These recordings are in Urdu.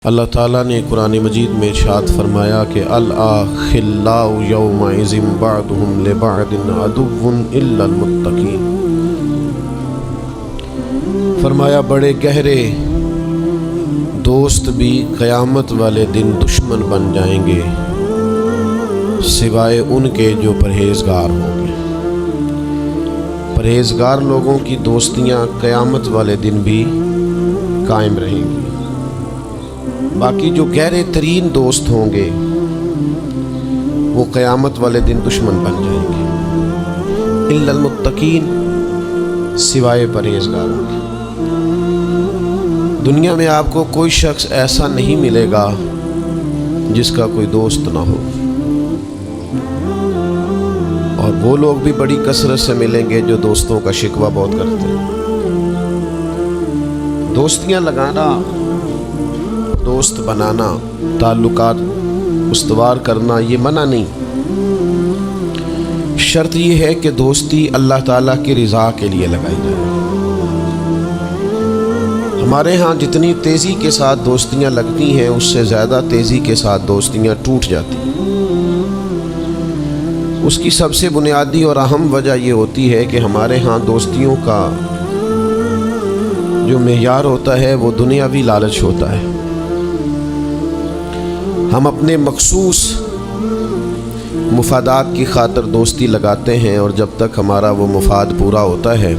اللہ تعالیٰ نے قرآن مجید میں ارشاد فرمایا کہ الأخلاء یومئذ بعضهم لبعض عدو إلا المتقین۔ فرمایا بڑے گہرے دوست بھی قیامت والے دن دشمن بن جائیں گے سوائے ان کے جو پرہیزگار ہوں گے۔ پرہیزگار لوگوں کی دوستیاں قیامت والے دن بھی قائم رہیں گی، باقی جو گہرے ترین دوست ہوں گے وہ قیامت والے دن دشمن بن جائیں گے، الا المتقین، سوائے پرہیزگاروں کے۔ دنیا میں آپ کو کوئی شخص ایسا نہیں ملے گا جس کا کوئی دوست نہ ہو، اور وہ لوگ بھی بڑی کثرت سے ملیں گے جو دوستوں کا شکوہ بہت کرتے ہیں۔ دوستیاں لگانا، دوست بنانا، تعلقات استوار کرنا یہ منع نہیں، شرط یہ ہے کہ دوستی اللہ تعالیٰ کی رضا کے لیے لگائی جائے۔ ہمارے ہاں جتنی تیزی کے ساتھ دوستیاں لگتی ہیں اس سے زیادہ تیزی کے ساتھ دوستیاں ٹوٹ جاتی ہیں۔ اس کی سب سے بنیادی اور اہم وجہ یہ ہوتی ہے کہ ہمارے ہاں دوستیوں کا جو معیار ہوتا ہے وہ دنیاوی لالچ ہوتا ہے۔ ہم اپنے مخصوص مفادات کی خاطر دوستی لگاتے ہیں، اور جب تک ہمارا وہ مفاد پورا ہوتا ہے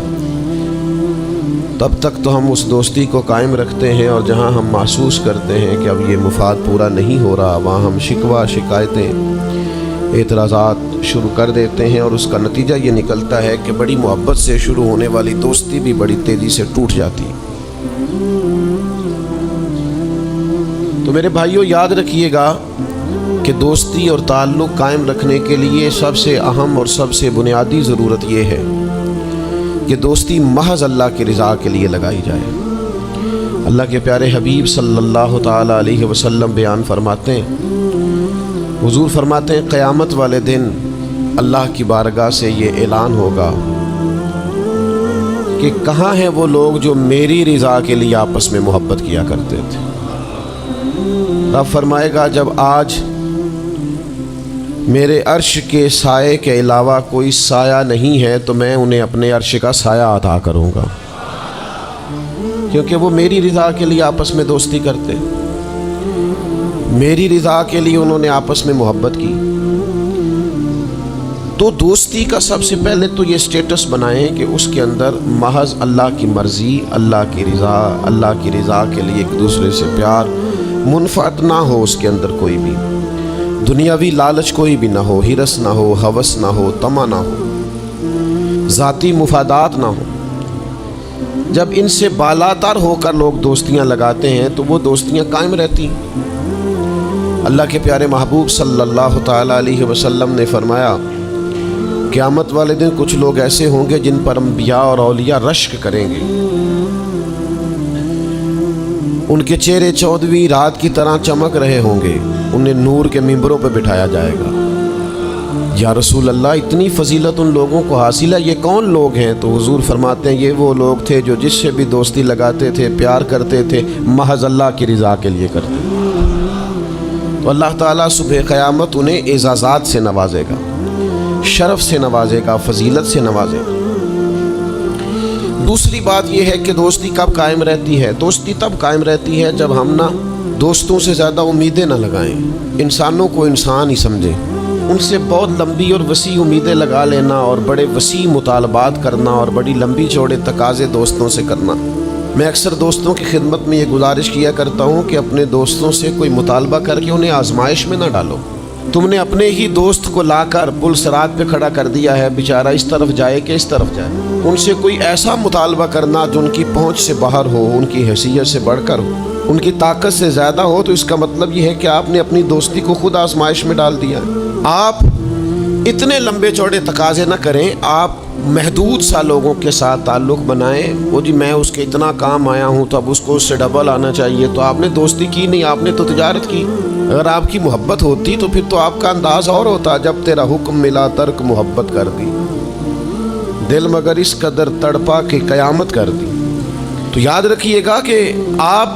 تب تک تو ہم اس دوستی کو قائم رکھتے ہیں، اور جہاں ہم محسوس کرتے ہیں کہ اب یہ مفاد پورا نہیں ہو رہا وہاں ہم شکوہ، شکایتیں، اعتراضات شروع کر دیتے ہیں، اور اس کا نتیجہ یہ نکلتا ہے کہ بڑی محبت سے شروع ہونے والی دوستی بھی بڑی تیزی سے ٹوٹ جاتی ہے۔ تو میرے بھائیوں یاد رکھیے گا کہ دوستی اور تعلق قائم رکھنے کے لیے سب سے اہم اور سب سے بنیادی ضرورت یہ ہے کہ دوستی محض اللہ کی رضا کے لیے لگائی جائے۔ اللہ کے پیارے حبیب صلی اللہ تعالی علیہ وسلم بیان فرماتے ہیں، حضور فرماتے ہیں قیامت والے دن اللہ کی بارگاہ سے یہ اعلان ہوگا کہ کہاں ہیں وہ لوگ جو میری رضا کے لیے آپس میں محبت کیا کرتے تھے۔ رب فرمائے گا جب آج میرے عرش کے سائے کے علاوہ کوئی سایہ نہیں ہے تو میں انہیں اپنے عرش کا سایہ عطا کروں گا، کیونکہ وہ میری رضا کے لیے آپس میں دوستی کرتے، میری رضا کے لیے انہوں نے آپس میں محبت کی۔ تو دوستی کا سب سے پہلے تو یہ سٹیٹس بنائیں کہ اس کے اندر محض اللہ کی مرضی، اللہ کی رضا، اللہ کی رضا کے لیے ایک دوسرے سے پیار، منفعت نہ ہو اس کے اندر کوئی بھی، دنیاوی لالچ کوئی بھی نہ ہو، ہرس نہ ہو، ہوس نہ ہو، طمع نہ ہو، ذاتی مفادات نہ ہو۔ جب ان سے بالاتر ہو کر لوگ دوستیاں لگاتے ہیں تو وہ دوستیاں قائم رہتی ہیں۔ اللہ کے پیارے محبوب صلی اللہ تعالی علیہ وسلم نے فرمایا قیامت والے دن کچھ لوگ ایسے ہوں گے جن پر انبیاء اور اولیاء رشک کریں گے، ان کے چہرے 14ویں رات کی طرح چمک رہے ہوں گے، انہیں نور کے ممبروں پہ بٹھایا جائے گا۔ یا رسول اللہ اتنی فضیلت ان لوگوں کو حاصل ہے، یہ کون لوگ ہیں؟ تو حضور فرماتے ہیں یہ وہ لوگ تھے جو جس سے بھی دوستی لگاتے تھے، پیار کرتے تھے، محض اللہ کی رضا کے لیے کرتے تھے۔ تو اللہ تعالیٰ صبح قیامت انہیں اعزازات سے نوازے گا، شرف سے نوازے گا، فضیلت سے نوازے گا۔ دوسری بات یہ ہے کہ دوستی کب قائم رہتی ہے؟ دوستی تب قائم رہتی ہے جب ہم دوستوں سے زیادہ امیدیں نہ لگائیں، انسانوں کو انسان ہی سمجھیں، ان سے بہت لمبی اور وسیع امیدیں لگا لینا اور بڑے وسیع مطالبات کرنا اور بڑی لمبی چوڑے تقاضے دوستوں سے کرنا۔ میں اکثر دوستوں کی خدمت میں یہ گزارش کیا کرتا ہوں کہ اپنے دوستوں سے کوئی مطالبہ کر کے انہیں آزمائش میں نہ ڈالو۔ تم نے اپنے ہی دوست کو لا کر پل صراط پہ کھڑا کر دیا ہے، بیچارہ اس طرف جائے کہ اس طرف جائے۔ ان سے کوئی ایسا مطالبہ کرنا جو ان کی پہنچ سے باہر ہو، ان کی حیثیت سے بڑھ کر ہو، ان کی طاقت سے زیادہ ہو، تو اس کا مطلب یہ ہے کہ آپ نے اپنی دوستی کو خود آزمائش میں ڈال دیا ہے۔ آپ اتنے لمبے چوڑے تقاضے نہ کریں، آپ محدود سا لوگوں کے ساتھ تعلق بنائیں۔ وہ جی میں اس کے اتنا کام آیا ہوں تو اب اس کو اس سے ڈبل آنا چاہیے، تو آپ نے دوستی کی نہیں، آپ نے تو تجارت کی۔ اگر آپ کی محبت ہوتی تو پھر تو آپ کا انداز اور ہوتا، جب تیرا حکم ملا ترک محبت کر دی، دل مگر اس قدر تڑپا کہ قیامت کر دی۔ تو یاد رکھیے گا کہ آپ